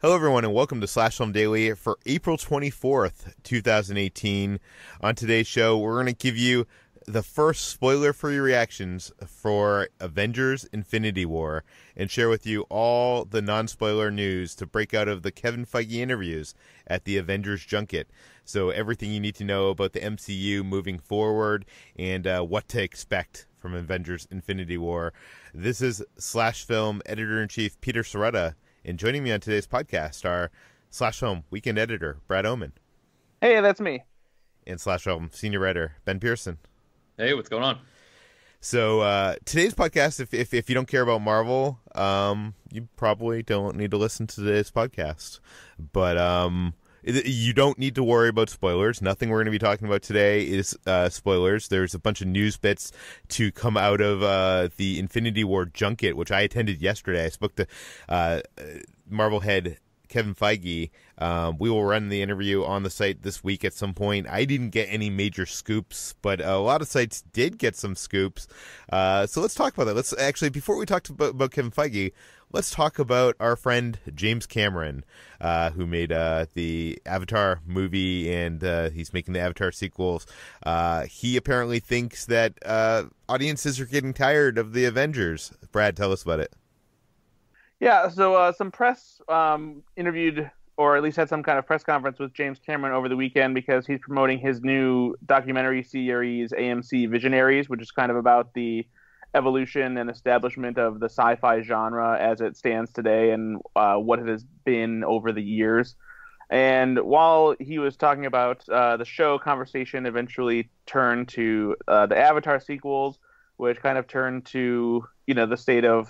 Hello, everyone, and welcome to Slash Film Daily for April 24th, 2018. On today's show, we're going to give you the first spoiler-free reactions for Avengers Infinity War and share with you all the non-spoiler news to break out of the Kevin Feige interviews at the Avengers junket. So everything you need to know about the MCU moving forward and what to expect from Avengers Infinity War. This is Slash Film Editor-in-Chief Peter Sciretta. And joining me on today's podcast are Slash Film Weekend Editor Brad Oman. Hey, that's me. And Slash Film Senior Writer Ben Pearson. Hey, what's going on? So today's podcast, if you don't care about Marvel, you probably don't need to listen to today's podcast. But you don't need to worry about spoilers. Nothing we're going to be talking about today is spoilers. There's a bunch of news bits to come out of the Infinity War junket, which I attended yesterday. I spoke to Marvel head Kevin Feige. We will run the interview on the site this week at some point. I didn't get any major scoops, but a lot of sites did get some scoops. So let's talk about that. Let's actually, before we talk about Kevin Feige, let's talk about our friend James Cameron, who made the Avatar movie, and he's making the Avatar sequels. He apparently thinks that audiences are getting tired of the Avengers. Brad, tell us about it. Yeah, so some press interviewed, or at least had some kind of press conference with James Cameron over the weekend because he's promoting his new documentary series, AMC Visionaries, which is kind of about the evolution and establishment of the sci-fi genre as it stands today and what it has been over the years. And while he was talking about the show, conversation eventually turned to the Avatar sequels, which kind of turned to, the state of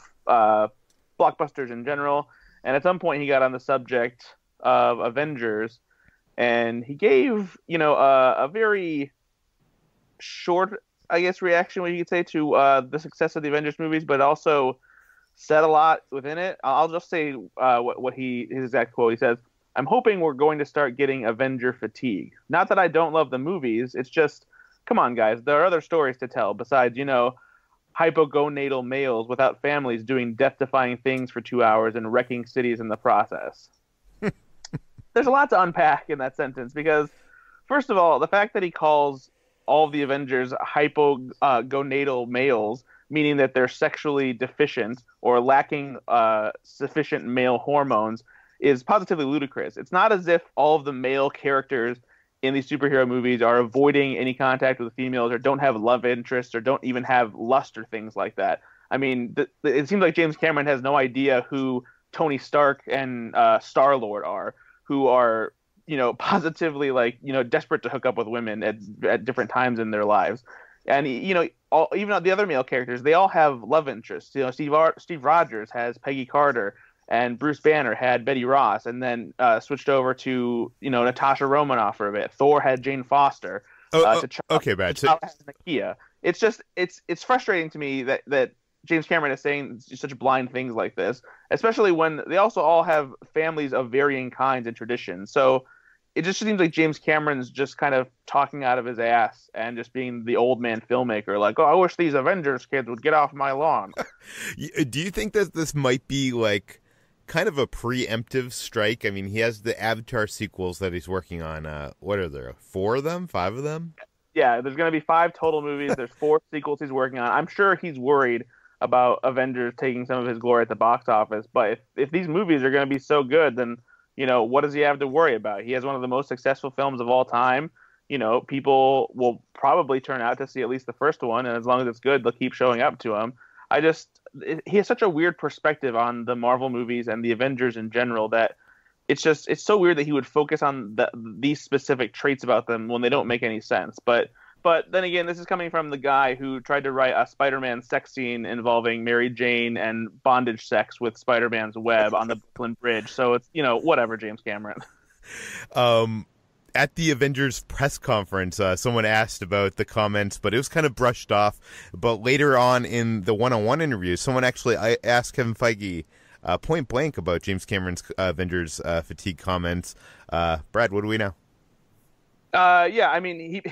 blockbusters in general. And at some point he got on the subject of Avengers, and he gave, a very short, I guess, reaction, what you could say, to the success of the Avengers movies, but also said a lot within it. I'll just say what his exact quote. He says, "I'm hoping we're going to start getting Avenger fatigue. Not that I don't love the movies. It's just, come on, guys. There are other stories to tell besides, hypogonadal males without families doing death-defying things for 2 hours and wrecking cities in the process." There's a lot to unpack in that sentence because, first of all, the fact that he calls all of the Avengers hypogonadal males, meaning that they're sexually deficient or lacking sufficient male hormones, is positively ludicrous. It's not as if all of the male characters in these superhero movies are avoiding any contact with females or don't have love interests or don't even have lust or things like that. I mean, it seems like James Cameron has no idea who Tony Stark and Star-Lord are, who are, positively desperate to hook up with women at different times in their lives. And, even the other male characters, they all have love interests. Steve Rogers has Peggy Carter, and Bruce Banner had Betty Ross, and then switched over to, Natasha Romanoff for a bit. Thor had Jane Foster. Okay, Brad. T'Challa has Nakia. It's just, it's frustrating to me that James Cameron is saying such blind things like this, especially when they also all have families of varying kinds and traditions. So it just seems like James Cameron's just kind of talking out of his ass and just being the old man filmmaker, like, oh, I wish these Avengers kids would get off my lawn. Do you think that this might be like kind of a preemptive strike? I mean, he has the Avatar sequels that he's working on. What are there? 4 of them? 5 of them? Yeah, there's going to be 5 total movies. There's 4 sequels he's working on. I'm sure he's worried about Avengers taking some of his glory at the box office. But if these movies are going to be so good, then, what does he have to worry about? He has one of the most successful films of all time. People will probably turn out to see at least the first one. And as long as it's good, they'll keep showing up to him. He has such a weird perspective on the Marvel movies and the Avengers in general that it's so weird that he would focus on these specific traits about them when they don't make any sense. But then again, this is coming from the guy who tried to write a Spider-Man sex scene involving Mary Jane and bondage sex with Spider-Man's web on the Brooklyn Bridge. So it's, whatever, James Cameron. At the Avengers press conference, someone asked about the comments, but it was kind of brushed off. But later on in the one-on-one interview, someone actually asked Kevin Feige point blank about James Cameron's Avengers fatigue comments. Brad, what do we know? Yeah, I mean,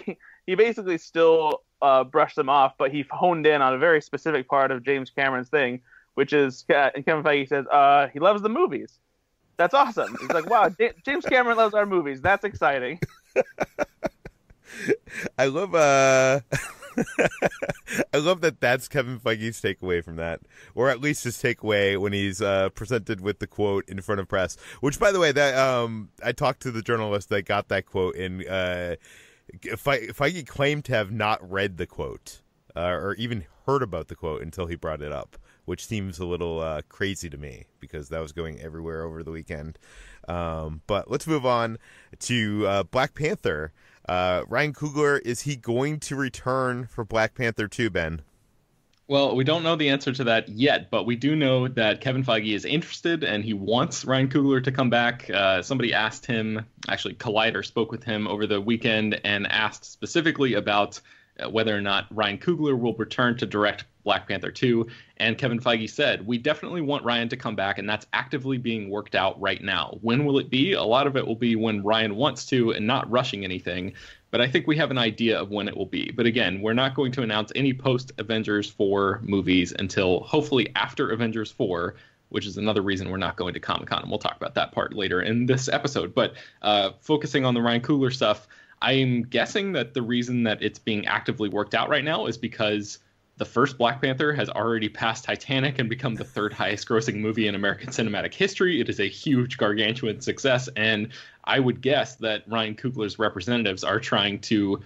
he basically still brushed them off, but he honed in on a very specific part of James Cameron's thing, which is, and Kevin Feige says, he loves the movies. That's awesome. He's like, wow, James Cameron loves our movies. That's exciting. I love I love that that's Kevin Feige's takeaway from that, or at least his takeaway when he's presented with the quote in front of press. Which, by the way, that I talked to the journalist that got that quote, and Feige claimed to have not read the quote or even heard about the quote until he brought it up, which seems a little crazy to me because that was going everywhere over the weekend. But let's move on to Black Panther. Ryan Coogler, is he going to return for Black Panther 2, Ben? Well, we don't know the answer to that yet, but we do know that Kevin Feige is interested and he wants Ryan Coogler to come back. Somebody asked him, actually Collider spoke with him over the weekend and asked specifically about whether or not Ryan Coogler will return to direct Black Panther 2. And Kevin Feige said, we definitely want Ryan to come back, and that's actively being worked out right now. When will it be? A lot of it will be when Ryan wants to and not rushing anything. But I think we have an idea of when it will be. But again, we're not going to announce any post-Avengers 4 movies until hopefully after Avengers 4, which is another reason we're not going to Comic-Con. And we'll talk about that part later in this episode. But focusing on the Ryan Coogler stuff, I'm guessing that the reason that it's being actively worked out right now is because the first Black Panther has already passed Titanic and become the third highest grossing movie in American cinematic history. It is a huge, gargantuan success. And I would guess that Ryan Coogler's representatives are trying to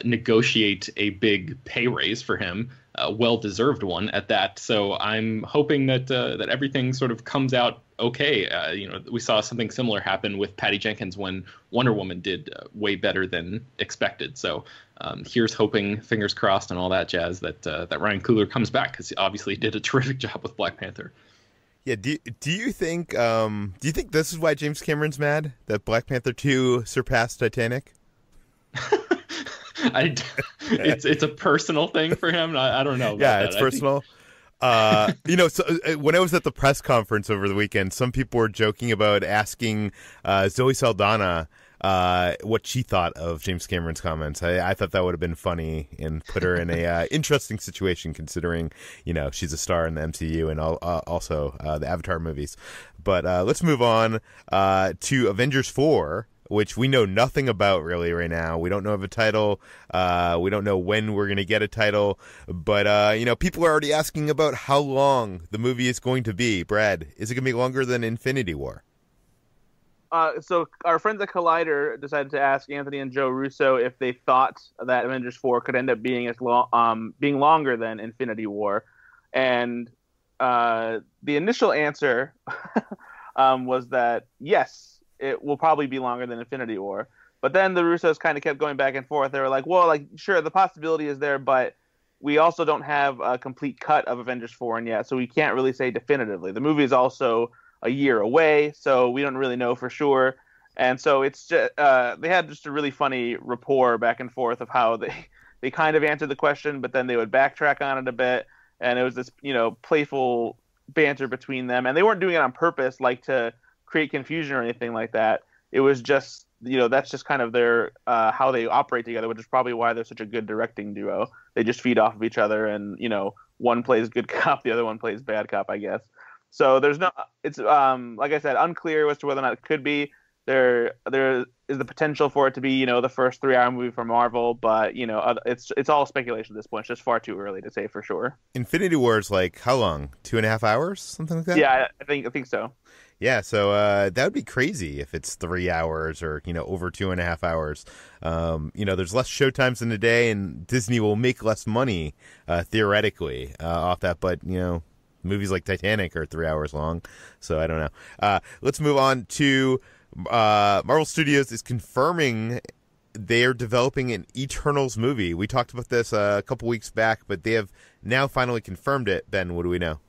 negotiate a big pay raise for him, a well-deserved one at that. So I'm hoping that that everything sort of comes out okay. We saw something similar happen with Patty Jenkins when Wonder Woman did way better than expected. So here's hoping, fingers crossed and all that jazz, that that Ryan Coogler comes back, because he obviously did a terrific job with Black Panther. Yeah, do you think this is why James Cameron's mad that Black Panther 2 surpassed Titanic? It's a personal thing for him. I don't know. Yeah, it's personal. So when I was at the press conference over the weekend, some people were joking about asking Zoe Saldana what she thought of James Cameron's comments. I thought that would have been funny and put her in a interesting situation, considering she's a star in the MCU and also the Avatar movies. But let's move on to Avengers 4. Which we know nothing about really right now. We don't know of a title. We don't know when we're going to get a title. But, people are already asking about how long the movie is going to be. Brad, is it going to be longer than Infinity War? So our friends at Collider decided to ask Anthony and Joe Russo if they thought that Avengers 4 could end up being being longer than Infinity War. And the initial answer was that, yes, it will probably be longer than Infinity War. But then the Russos kind of kept going back and forth. They were like, well, sure, the possibility is there, but we also don't have a complete cut of Avengers 4 in yet, so we can't really say definitively. The movie is also a year away, so we don't really know for sure. And so it's just, they had just a really funny rapport back and forth of how they kind of answered the question, but then they would backtrack on it a bit. And it was this, playful banter between them. And they weren't doing it on purpose, to create confusion or anything like that. It was just, that's just kind of their how they operate together, which is probably why they're such a good directing duo. They just feed off of each other, and one plays good cop, the other one plays bad cop, I guess. So it's like I said, unclear as to whether or not it could be. There is the potential for it to be the first 3-hour movie for Marvel, but it's all speculation at this point. It's just far too early to say for sure. Infinity War is how long? 2.5 hours, something like that? Yeah, I think so. Yeah, so that would be crazy if it's 3 hours or, over 2.5 hours. There's less showtimes in the day, and Disney will make less money, theoretically, off that. But, movies like Titanic are 3 hours long, so I don't know. Let's move on to Marvel Studios is confirming they're developing an Eternals movie. We talked about this a couple weeks back, but they have now finally confirmed it. Ben, what do we know?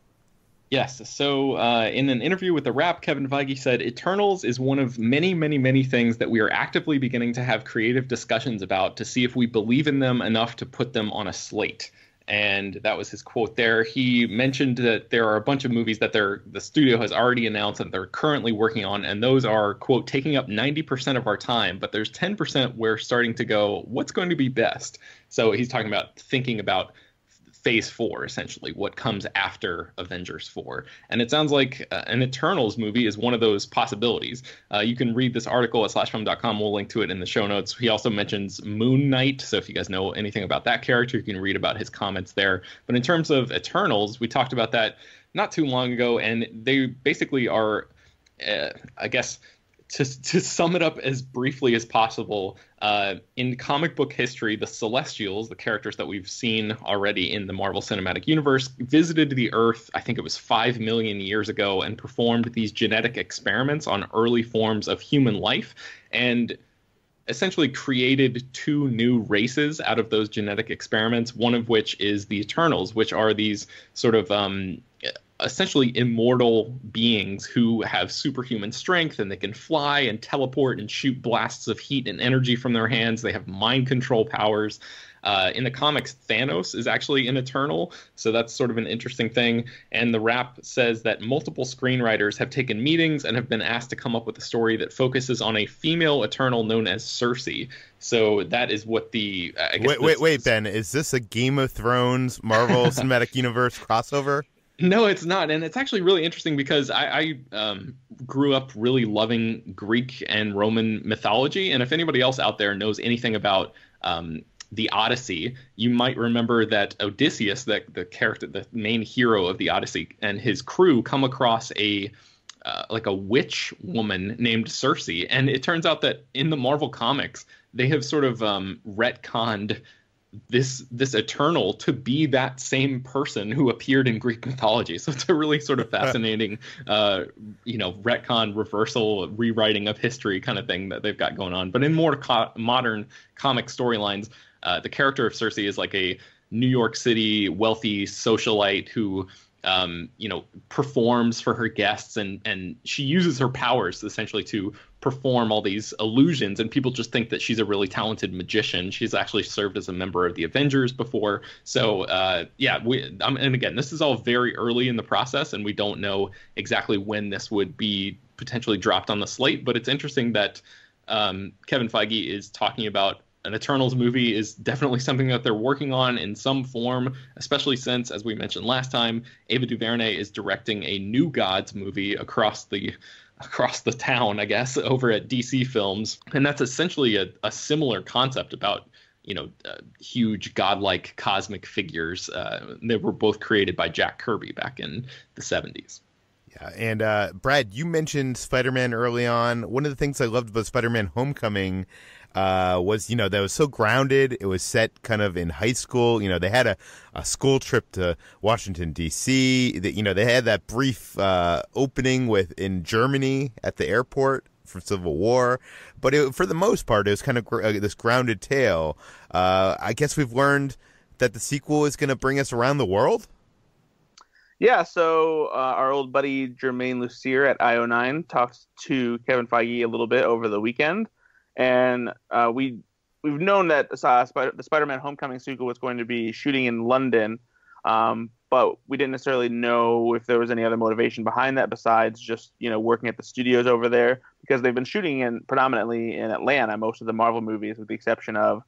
Yes. So in an interview with The Wrap, Kevin Feige said, Eternals is one of many, many, many things that we are actively beginning to have creative discussions about to see if we believe in them enough to put them on a slate. And that was his quote there. He mentioned that there are a bunch of movies that the studio has already announced that they're currently working on, and those are, quote, taking up 90% of our time, but there's 10% we're starting to go, what's going to be best? So he's talking about thinking about Phase 4, essentially, what comes after Avengers 4. And it sounds like an Eternals movie is one of those possibilities. You can read this article at slashfilm.com. We'll link to it in the show notes. He also mentions Moon Knight. So if you guys know anything about that character, you can read about his comments there. But in terms of Eternals, we talked about that not too long ago, and they basically are, I guess, to sum it up as briefly as possible, in comic book history, the Celestials, the characters that we've seen already in the Marvel Cinematic Universe, visited the Earth, I think it was 5 million years ago, and performed these genetic experiments on early forms of human life, and essentially created 2 new races out of those genetic experiments, one of which is the Eternals, which are these sort of essentially immortal beings who have superhuman strength, and they can fly and teleport and shoot blasts of heat and energy from their hands. They have mind control powers. In the comics, Thanos is actually an Eternal, so that's sort of an interesting thing. And the Wrap says that multiple screenwriters have taken meetings and have been asked to come up with a story that focuses on a female Eternal known as Cersei. So that is what the... Wait, Ben, is this a Game of Thrones Marvel Cinematic Universe crossover? No, it's not. And it's actually really interesting because I grew up really loving Greek and Roman mythology. And if anybody else out there knows anything about the Odyssey, you might remember that Odysseus, the character, the main hero of the Odyssey, and his crew come across a witch woman named Cersei. And it turns out that in the Marvel comics, they have sort of retconned this Eternal to be that same person who appeared in Greek mythology. So it's a really sort of fascinating, retcon, reversal, rewriting of history kind of thing that they've got going on. But in more modern comic storylines, the character of Cersei is like a New York City wealthy socialite who performs for her guests, and she uses her powers essentially to perform all these illusions, and people just think that she's a really talented magician. She's actually served as a member of the Avengers before. So and again, this is all very early in the process, and we don't know exactly when this would be potentially dropped on the slate, but it's interesting that Kevin Feige is talking about an Eternals movie is definitely something that they're working on in some form, especially since, as we mentioned last time, Ava DuVernay is directing a New Gods movie across the town, I guess, over at DC Films. And that's essentially a similar concept about, huge godlike cosmic figures. They were both created by Jack Kirby back in the 70s. Yeah, and Brad, you mentioned Spider-Man early on. One of the things I loved about Spider-Man Homecoming was, that was so grounded. It was set kind of in high school. They had a school trip to Washington, D.C. They had that brief opening in Germany at the airport for Civil War. But for the most part, it was kind of this grounded tale. I guess we've learned that the sequel is going to bring us around the world. Yeah, so our old buddy Jermaine Lucier at IO9 talked to Kevin Feige a little bit over the weekend. And we've known that the Spider-Man Homecoming sequel was going to be shooting in London, but we didn't necessarily know if there was any other motivation behind that besides just working at the studios over there, because they've been shooting predominantly in Atlanta, most of the Marvel movies, with the exception of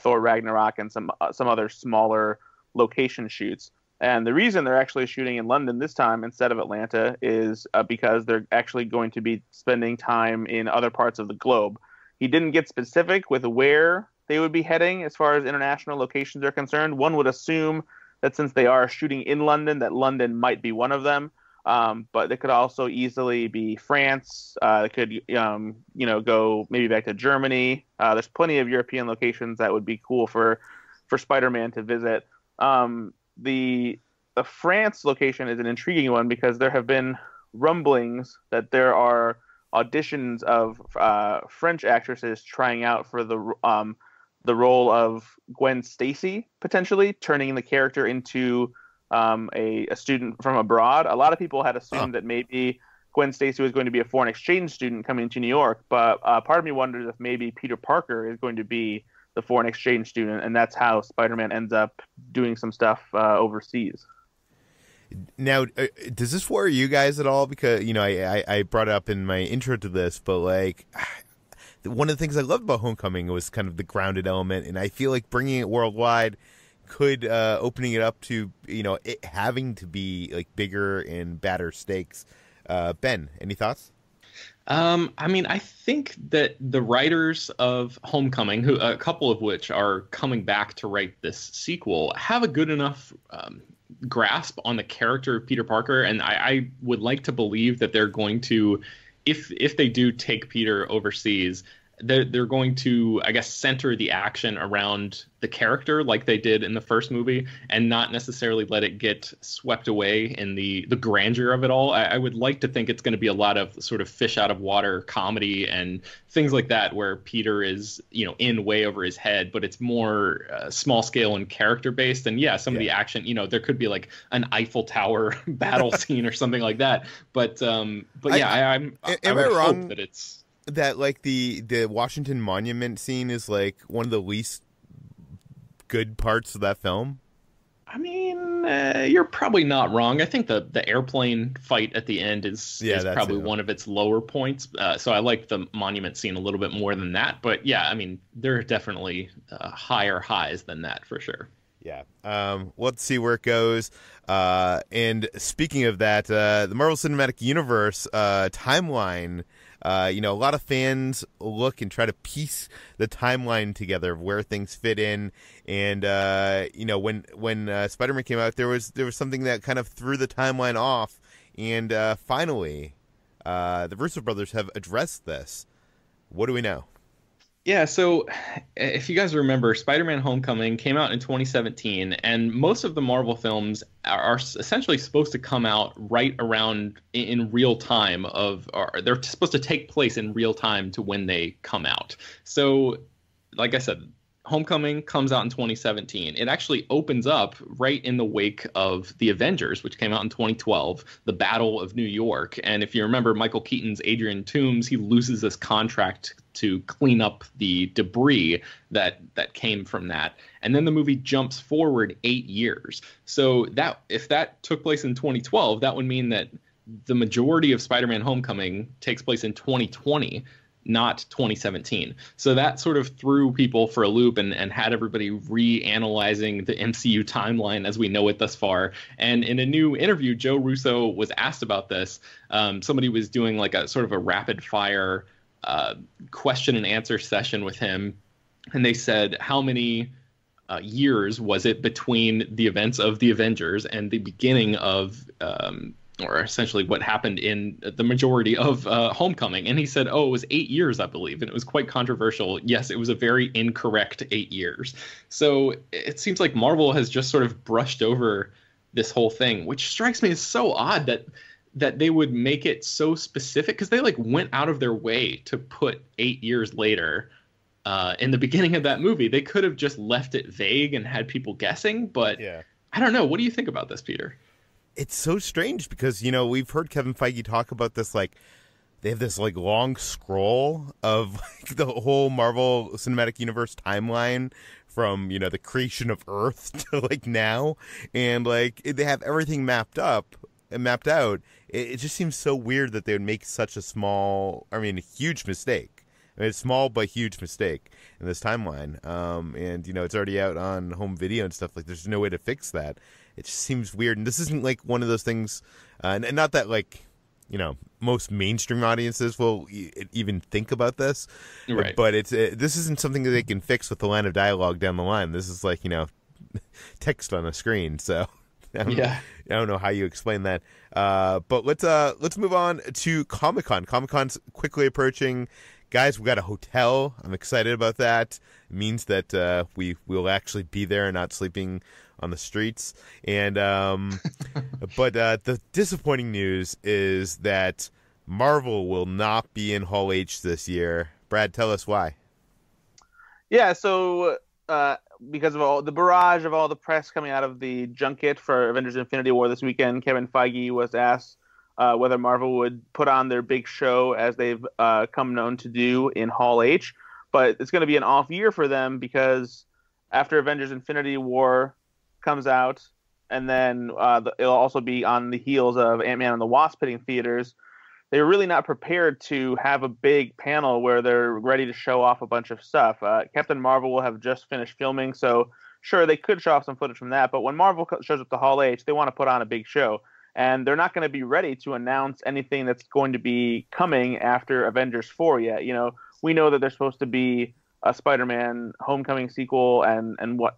Thor Ragnarok and some other smaller location shoots. And the reason they're actually shooting in London this time instead of Atlanta is because they're actually going to be spending time in other parts of the globe. He didn't get specific with where they would be heading as far as international locations are concerned. One would assume that since they are shooting in London, that London might be one of them. But it could also easily be France. It could, go maybe back to Germany. There's plenty of European locations that would be cool for Spider-Man to visit. The France location is an intriguing one because there have been rumblings that there are auditions of French actresses trying out for the role of Gwen Stacy, potentially turning the character into a student from abroad. A lot of people had assumed that maybe Gwen Stacy was going to be a foreign exchange student coming to New York, but part of me wonders if maybe Peter Parker is going to be the foreign exchange student, and that's how Spider-Man ends up doing some stuff overseas. Now, does this worry you guys at all? Because, I brought it up in my intro to this, but, one of the things I loved about Homecoming was kind of the grounded element, and I feel like bringing it worldwide could opening it up to it having to be like bigger and badder stakes. Ben, any thoughts? I mean, I think that the writers of Homecoming, who a couple of which are coming back to write this sequel, have a good enough grasp on the character of Peter Parker, and I would like to believe that they're going to, if they do take Peter overseas, they're going to, I guess, center the action around the character like they did in the first movie, and not necessarily let it get swept away in the grandeur of it all. I would like to think it's going to be a lot of sort of fish out of water comedy and things like that, where Peter is, in way over his head, but it's more small scale and character based. And some of the action, there could be like an Eiffel Tower battle scene or something like that. But I would hope that it's that like the Washington Monument scene is like one of the least good parts of that film. I mean, you're probably not wrong. I think the airplane fight at the end is probably one of its lower points. So I like the monument scene a little bit more than that. But I mean, there are definitely higher highs than that for sure. Yeah. Let's see where it goes. And speaking of that, the Marvel Cinematic Universe timeline. A lot of fans look and try to piece the timeline together of where things fit in. And when Spider-Man came out, there was something that kind of threw the timeline off. And finally, the Russo brothers have addressed this. What do we know? Yeah, so if you guys remember, Spider-Man Homecoming came out in 2017, and most of the Marvel films are essentially supposed to come out right around in real time they're supposed to take place in real time to when they come out. So, like I said, Homecoming comes out in 2017. It actually opens up right in the wake of the Avengers, which came out in 2012, the Battle of New York. And if you remember Michael Keaton's Adrian Toomes, he loses this contract to clean up the debris that came from that. And then the movie jumps forward 8 years. So that if that took place in 2012, that would mean that the majority of Spider-Man Homecoming takes place in 2020. Not 2017. So that sort of threw people for a loop and had everybody reanalyzing the MCU timeline as we know it thus far. And in a new interview, Joe Russo was asked about this. Somebody was doing like a sort of a rapid fire question and answer session with him. And they said, how many years was it between the events of the Avengers and the beginning of or essentially what happened in the majority of Homecoming? And he said, it was 8 years, I believe. And it was quite controversial. Yes, it was a very incorrect 8 years. So it seems like Marvel has just sort of brushed over this whole thing, which strikes me as so odd that they would make it so specific, because they like went out of their way to put 8 years later in the beginning of that movie. They could have just left it vague and had people guessing, but I don't know. What do you think about this, Peter? It's so strange because, we've heard Kevin Feige talk about this, like, they have this, like, long scroll of like, the whole Marvel Cinematic Universe timeline from, the creation of Earth to, like, now. And, like, they have everything mapped out. It just seems so weird that they would make such a huge mistake. I mean, it's small but huge mistake in this timeline. And, it's already out on home video and stuff. Like, there's no way to fix that. It just seems weird. And this isn't like one of those things, and not that like, most mainstream audiences will even think about this. Right. But this isn't something that they can fix with a line of dialogue down the line. This is like, text on a screen. So I don't know how you explain that. But let's move on to Comic-Con. Comic-Con's quickly approaching. Guys, we got a hotel. I'm excited about that. It means that we will actually be there and not sleeping on the streets. And but the disappointing news is that Marvel will not be in Hall H this year. Brad, tell us why. Yeah, so because of all the barrage of all the press coming out of the junket for Avengers Infinity War this weekend, Kevin Feige was asked whether Marvel would put on their big show as they've come known to do in Hall H. But it's going to be an off year for them because after Avengers Infinity War comes out, and then it'll also be on the heels of Ant-Man and the Wasp hitting theaters, they're really not prepared to have a big panel where they're ready to show off a bunch of stuff. Captain Marvel will have just finished filming, so sure, they could show off some footage from that, but when Marvel shows up to Hall H, they want to put on a big show. And they're not going to be ready to announce anything that's going to be coming after Avengers 4 yet. We know that there's supposed to be a Spider-Man Homecoming sequel and what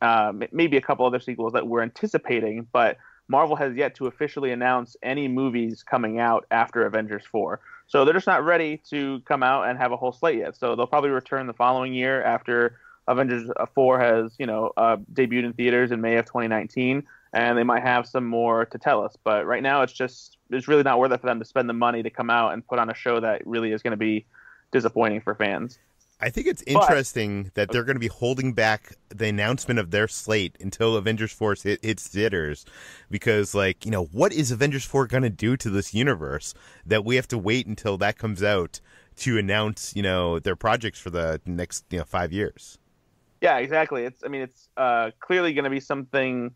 maybe a couple other sequels that we're anticipating, but Marvel has yet to officially announce any movies coming out after Avengers 4. So they're just not ready to come out and have a whole slate yet. So they'll probably return the following year after Avengers 4 has, debuted in theaters in May of 2019. And they might have some more to tell us. But right now, it's really not worth it for them to spend the money to come out and put on a show that really is going to be disappointing for fans. I think it's interesting that they're going to be holding back the announcement of their slate until Avengers 4 hits theaters. Because, what is Avengers 4 going to do to this universe that we have to wait until that comes out to announce, their projects for the next, 5 years? Yeah, exactly. It's clearly going to be something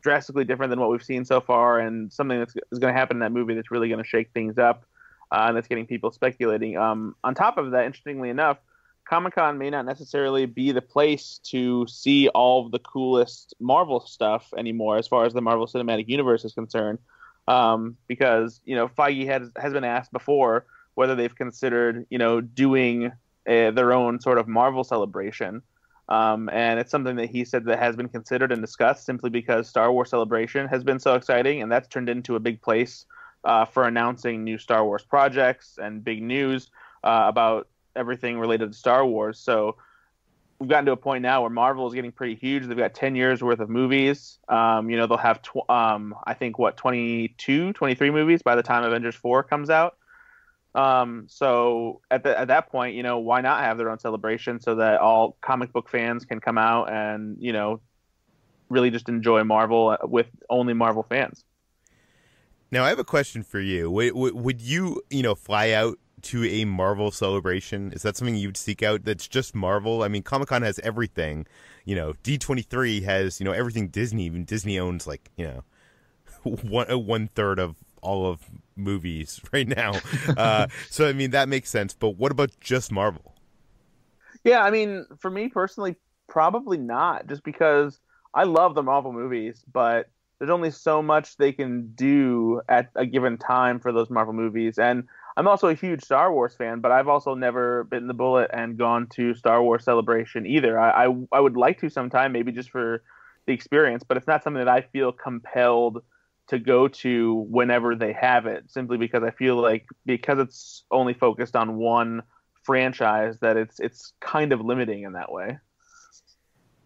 drastically different than what we've seen so far, and something that's going to happen in that movie that's really going to shake things up, and that's getting people speculating. On top of that, interestingly enough, Comic-Con may not necessarily be the place to see all of the coolest Marvel stuff anymore as far as the Marvel Cinematic Universe is concerned, because Feige has been asked before whether they've considered doing their own sort of Marvel celebration. And it's something that he said that has been considered and discussed simply because Star Wars Celebration has been so exciting, and that's turned into a big place for announcing new Star Wars projects and big news about everything related to Star Wars. So we've gotten to a point now where Marvel is getting pretty huge. They've got 10 years worth of movies. They'll have, 22, 23 movies by the time Avengers 4 comes out. So at that point, why not have their own celebration so that all comic book fans can come out and, really just enjoy Marvel with only Marvel fans. Now, I have a question for you. Would you, fly out to a Marvel celebration? Is that something you'd seek out that's just Marvel? I mean, Comic-Con has everything. D23 has, everything Disney. Even Disney owns, one third of all of movies right now. So, I mean, that makes sense. But what about just Marvel? Yeah, I mean, for me personally, probably not. Just because I love the Marvel movies, but there's only so much they can do at a given time for those Marvel movies. And I'm also a huge Star Wars fan, but I've also never bitten the bullet and gone to Star Wars Celebration either. I would like to sometime, maybe just for the experience, but it's not something that I feel compelled to go to whenever they have it, simply because I feel like because it's only focused on one franchise that it's kind of limiting in that way.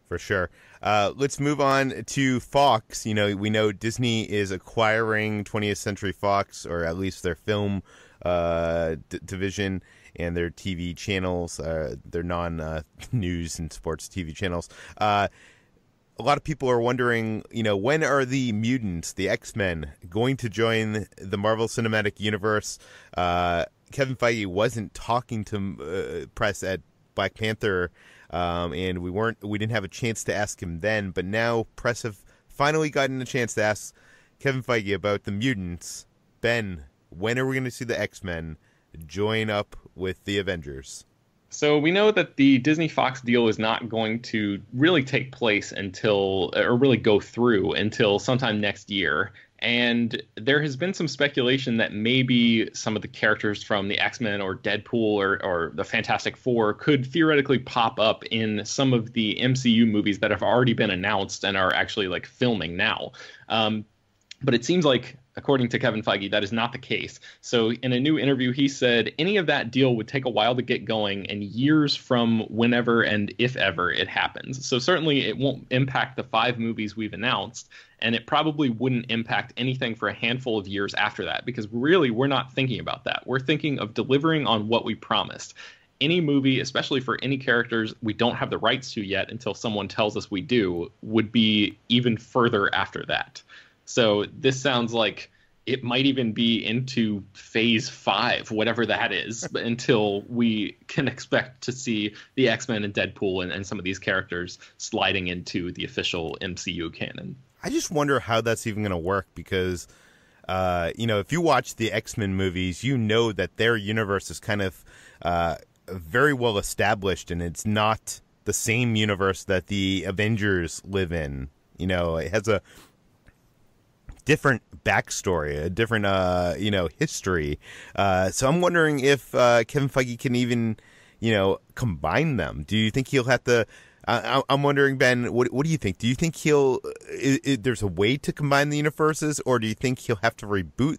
For sure. Let's move on to Fox. We know Disney is acquiring 20th Century Fox, or at least their film division and their TV channels, their non-news and sports TV channels. A lot of people are wondering, when are the mutants, the X-Men, going to join the Marvel Cinematic Universe? Kevin Feige wasn't talking to press at Black Panther, and we didn't have a chance to ask him then. But now press have finally gotten a chance to ask Kevin Feige about the mutants. Ben, when are we going to see the X-Men join up with the Avengers? So we know that the Disney-Fox deal is not going to really take place or really go through until sometime next year. And there has been some speculation that maybe some of the characters from the X-Men or Deadpool or the Fantastic Four could theoretically pop up in some of the MCU movies that have already been announced and are actually filming now. But it seems like, according to Kevin Feige, that is not the case. So in a new interview, he said any of that deal would take a while to get going and years from whenever and if ever it happens. So certainly it won't impact the 5 movies we've announced, and it probably wouldn't impact anything for a handful of years after that, because really we're not thinking about that. We're thinking of delivering on what we promised. Any movie, especially for any characters we don't have the rights to yet until someone tells us we do, would be even further after that. So this sounds like it might even be into phase 5, whatever that is, until we can expect to see the X-Men and Deadpool and some of these characters sliding into the official MCU canon. I just wonder how that's even going to work because, if you watch the X-Men movies, that their universe is kind of very well established, and it's not the same universe that the Avengers live in. You know, it has a different backstory, a different, history. So I'm wondering if Kevin Feige can even, combine them. Do you think he'll have to? I'm wondering, Ben, what do you think? Do you think there's a way to combine the universes, or do you think he'll have to reboot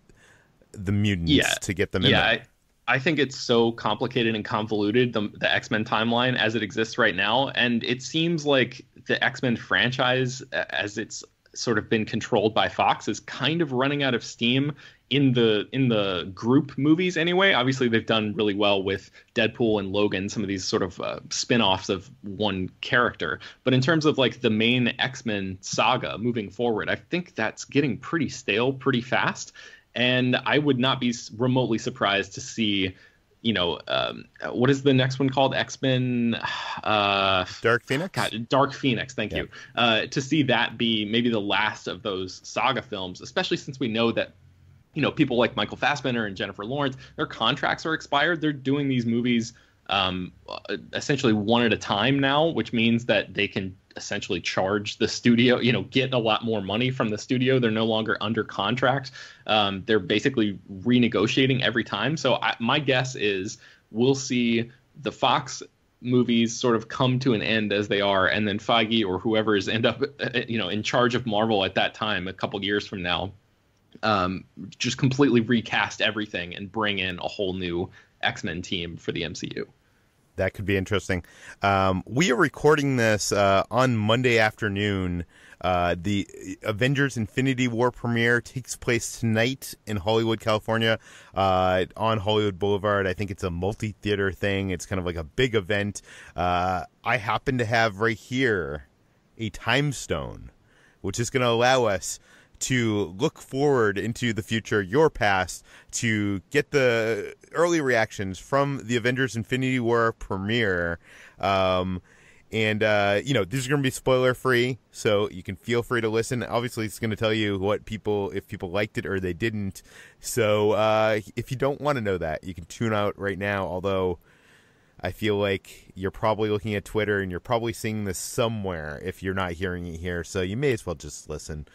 the mutants to get them in there? I think it's so complicated and convoluted, the X-Men timeline as it exists right now. And it seems like the X-Men franchise, as it's sort of been controlled by Fox, is kind of running out of steam in the group movies anyway. Obviously, they've done really well with Deadpool and Logan, some of these sort of spin-offs of one character. But in terms of like the main X-Men saga moving forward, I think that's getting pretty stale pretty fast. And I would not be remotely surprised to see, what is the next one called? X-Men Dark Phoenix? God, Dark Phoenix, thank you. To see that be maybe the last of those saga films, especially since we know that, people like Michael Fassbender and Jennifer Lawrence, their contracts are expired. They're doing these movies essentially one at a time now, which means that they can essentially charge the studio, get a lot more money from the studio. They're no longer under contract. They're basically renegotiating every time. So my guess is we'll see the Fox movies sort of come to an end as they are, and then Feige or whoever is end up, in charge of Marvel at that time, a couple years from now, just completely recast everything and bring in a whole new X-Men team for the MCU. That could be interesting. We are recording this on Monday afternoon. The Avengers Infinity War premiere takes place tonight in Hollywood, California, on Hollywood Boulevard. I think it's a multi-theater thing. It's kind of like a big event. I happen to have right here a time stone, which is going to allow us to look forward into the future, your past, to get the early reactions from the Avengers Infinity War premiere. And this is going to be spoiler free, so you can feel free to listen. Obviously, it's going to tell you if people liked it or they didn't. So if you don't want to know that, you can tune out right now, although I feel like you're probably looking at Twitter and you're probably seeing this somewhere if you're not hearing it here. So you may as well just listen.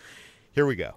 Here we go.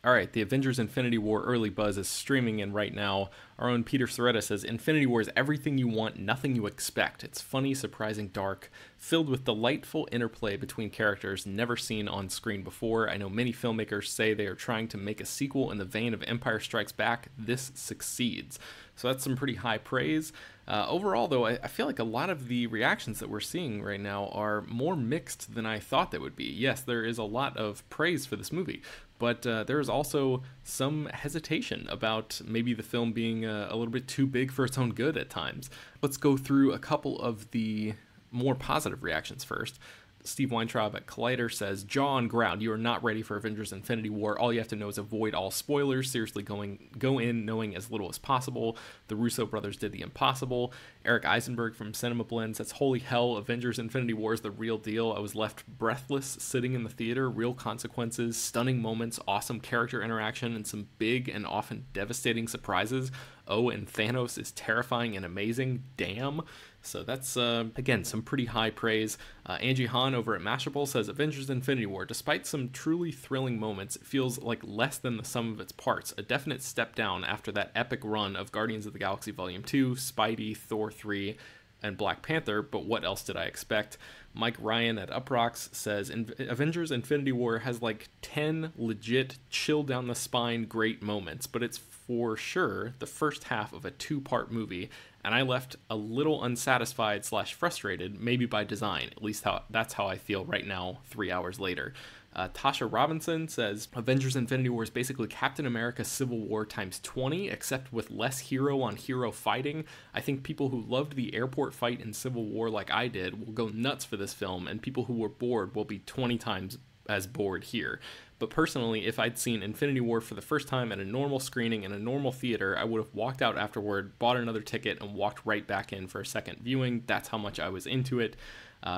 All right, the Avengers Infinity War early buzz is streaming in right now. Our own Peter Sciretta says, Infinity War is everything you want, nothing you expect. It's funny, surprising, dark, filled with delightful interplay between characters never seen on screen before. I know many filmmakers say they are trying to make a sequel in the vein of Empire Strikes Back. This succeeds. So that's some pretty high praise. Overall, though, I feel like a lot of the reactions that we're seeing right now are more mixed than I thought they would be. Yes, there is a lot of praise for this movie, but there is also some hesitation about maybe the film being a little bit too big for its own good at times. Let's go through a couple of the more positive reactions first. Steve Weintraub at Collider says, jaw on ground, you are not ready for Avengers Infinity War. All you have to know is avoid all spoilers. Seriously, go in knowing as little as possible. The Russo brothers did the impossible. Eric Eisenberg from Cinema Blend says, holy hell, Avengers Infinity War is the real deal. I was left breathless sitting in the theater. Real consequences, stunning moments, awesome character interaction, and some big and often devastating surprises. Oh, and Thanos is terrifying and amazing. Damn. So that's, again, some pretty high praise. Angie Hahn over at Mashable says, Avengers Infinity War, despite some truly thrilling moments, it feels like less than the sum of its parts. A definite step down after that epic run of Guardians of the Galaxy Volume 2, Spidey, Thor 3, and Black Panther, but what else did I expect? Mike Ryan at Uproxx says, Avengers Infinity War has like 10 legit chill down the spine great moments, but it's for sure the first half of a 2-part movie, and I left a little unsatisfied / frustrated, maybe by design. At least that's how I feel right now, 3 hours later. Tasha Robinson says, Avengers Infinity War is basically Captain America Civil War times 20, except with less hero-on-hero fighting. I think people who loved the airport fight in Civil War like I did will go nuts for this film, and people who were bored will be 20 times as bored here. But personally, if I'd seen Infinity War for the first time at a normal screening in a normal theater, I would have walked out afterward, bought another ticket, and walked right back in for a second viewing. That's how much I was into it.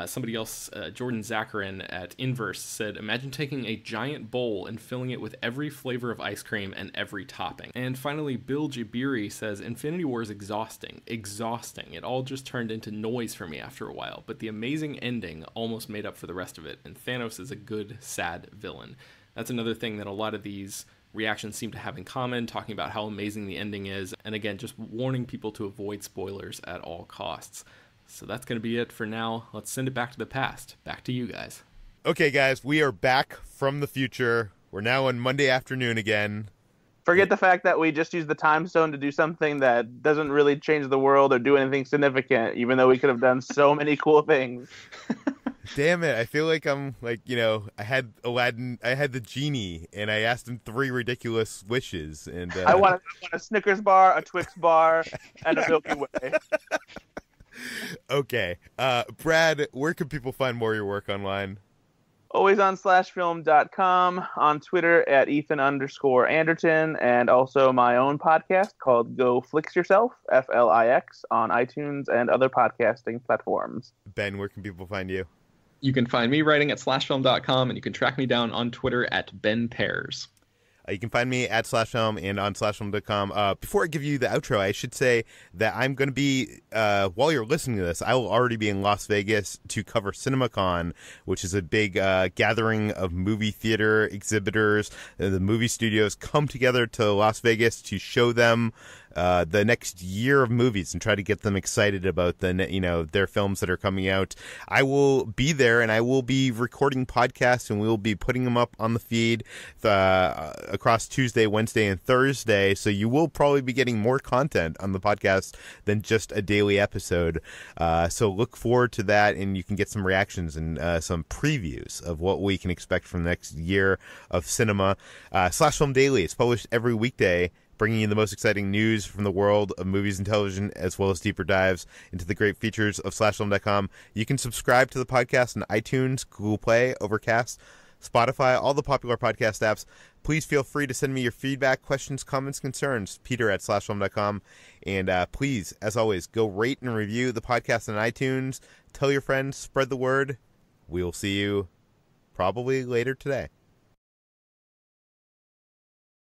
Somebody else, Jordan Zacharin at Inverse, said, imagine taking a giant bowl and filling it with every flavor of ice cream and every topping. And finally, Bill Jabiri says, Infinity War is exhausting. It all just turned into noise for me after a while, but the amazing ending almost made up for the rest of it, and Thanos is a good, sad villain. That's another thing that a lot of these reactions seem to have in common, talking about how amazing the ending is, and again, just warning people to avoid spoilers at all costs. So that's going to be it for now. Let's send it back to the past. Back to you guys. Okay, guys, we are back from the future. We're now on Monday afternoon again. Forget the fact that we just used the time stone to do something that doesn't really change the world or do anything significant, even though we could have done so many cool things. Damn it, I feel like I'm like, I had Aladdin, I had the genie, and I asked him 3 ridiculous wishes. And I want a Snickers bar, a Twix bar, and a Milky Way. Okay. Brad, where can people find more of your work online? Always on /film.com, on Twitter at Ethan_Anderton, and also my own podcast called Go Flix Yourself, FLIX, on iTunes and other podcasting platforms. Ben, where can people find you? You can find me writing at /film.com, and you can track me down on Twitter at Ben Pears. You can find me at /film and on /film.com. Before I give you the outro, I should say that I'm going to be, while you're listening to this, I will already be in Las Vegas to cover CinemaCon, which is a big gathering of movie theater exhibitors. The movie studios come together to Las Vegas to show them the next year of movies and try to get them excited about their films that are coming out. I will be there, and I will be recording podcasts, and we will be putting them up on the feed across Tuesday, Wednesday, and Thursday. So you will probably be getting more content on the podcast than just a daily episode. So look forward to that, and you can get some reactions and some previews of what we can expect from the next year of cinema. /Film Daily is published every weekday, bringing you the most exciting news from the world of movies and television, as well as deeper dives into the great features of /film.com. You can subscribe to the podcast on iTunes, Google Play, Overcast, Spotify, all the popular podcast apps. Please feel free to send me your feedback, questions, comments, concerns, Peter at /film.com. And please, as always, go rate and review the podcast on iTunes. Tell your friends, spread the word. We will see you probably later today.